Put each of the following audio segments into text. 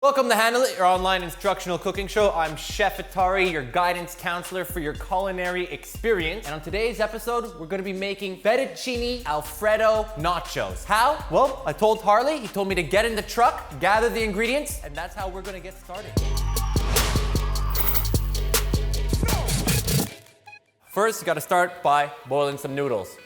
Welcome to Handle It, your online instructional cooking show. I'm Chef Atari, your guidance counselor for your culinary experience. And on today's episode, we're gonna be making fettuccine Alfredo nachos. How? Well, I told Harley, he told me to get in the truck, gather the ingredients, and that's how we're gonna get started. First, you gotta start by boiling some noodles.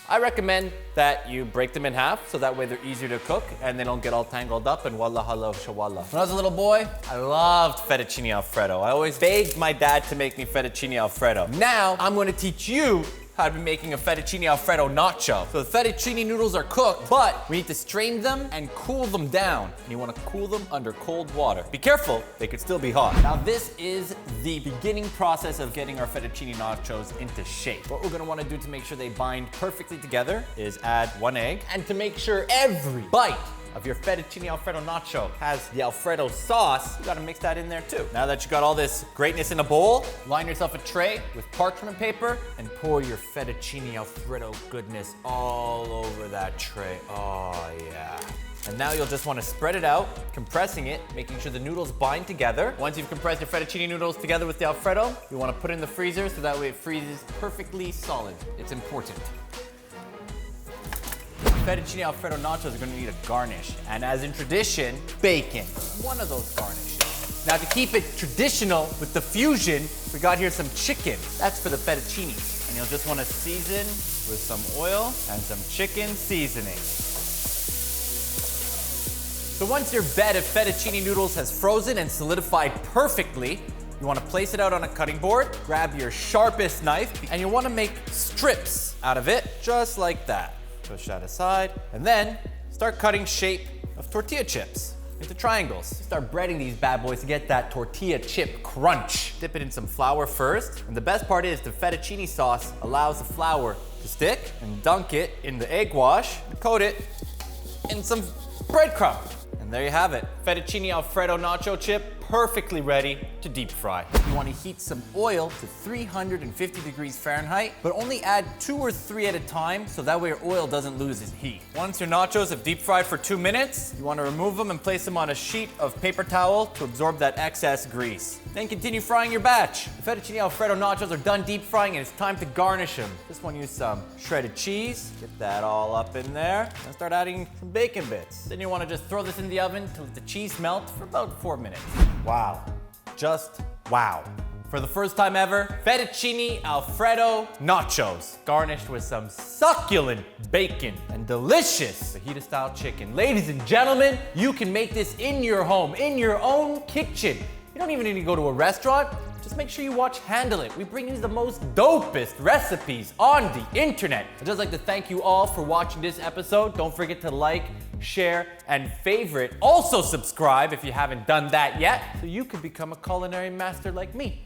I recommend that you break them in half so that way they're easier to cook and they don't get all tangled up and wallah halal shawallah. When I was a little boy, I loved fettuccine Alfredo. I always begged my dad to make me fettuccine Alfredo. Now, I'm gonna teach you how to be making a fettuccine Alfredo nacho. So the fettuccine noodles are cooked, but we need to strain them and cool them down. And you wanna cool them under cold water. Be careful, they could still be hot. Now this is the beginning process of getting our fettuccine nachos into shape. What we're gonna wanna do to make sure they bind perfectly together is add 1 egg. And to make sure every bite of your fettuccine Alfredo nacho has the Alfredo sauce, you gotta mix that in there too. Now that you got all this greatness in a bowl, line yourself a tray with parchment paper and pour your fettuccine Alfredo goodness all over that tray. Oh yeah. And now you'll just wanna spread it out, compressing it, making sure the noodles bind together. Once you've compressed your fettuccine noodles together with the Alfredo, you wanna put it in the freezer so that way it freezes perfectly solid. It's important. Fettuccine Alfredo nachos are gonna need a garnish. And as in tradition, bacon. One of those garnishes. Now to keep it traditional with the fusion, we got here some chicken. That's for the fettuccine. And you'll just wanna season with some oil and some chicken seasoning. So once your bed of fettuccine noodles has frozen and solidified perfectly, you wanna place it out on a cutting board, grab your sharpest knife, and you wanna make strips out of it, just like that. Push that aside, and then start cutting shape of tortilla chips into triangles. Start breading these bad boys to get that tortilla chip crunch. Dip it in some flour first, and the best part is the fettuccine sauce allows the flour to stick, and dunk it in the egg wash, and coat it in some breadcrumbs. And there you have it, fettuccine Alfredo nacho chip, perfectly ready to deep fry. You want to heat some oil to 350 degrees Fahrenheit, but only add 2 or 3 at a time so that way your oil doesn't lose its heat. Once your nachos have deep fried for 2 minutes, you want to remove them and place them on a sheet of paper towel to absorb that excess grease. Then continue frying your batch. The fettuccine Alfredo nachos are done deep frying and it's time to garnish them. Just want to use some shredded cheese, get that all up in there, and start adding some bacon bits. Then you want to just throw this in the oven to let the cheese melt for about 4 minutes. Wow, just wow. For the first time ever, fettuccine Alfredo nachos, garnished with some succulent bacon and delicious fajita style chicken. Ladies and gentlemen, you can make this in your home, in your own kitchen. You don't even need to go to a restaurant. Just make sure you watch Handle It. We bring you the most dopest recipes on the internet. I'd just like to thank you all for watching this episode. Don't forget to like, share, and favorite. Also subscribe if you haven't done that yet, so you can become a culinary master like me.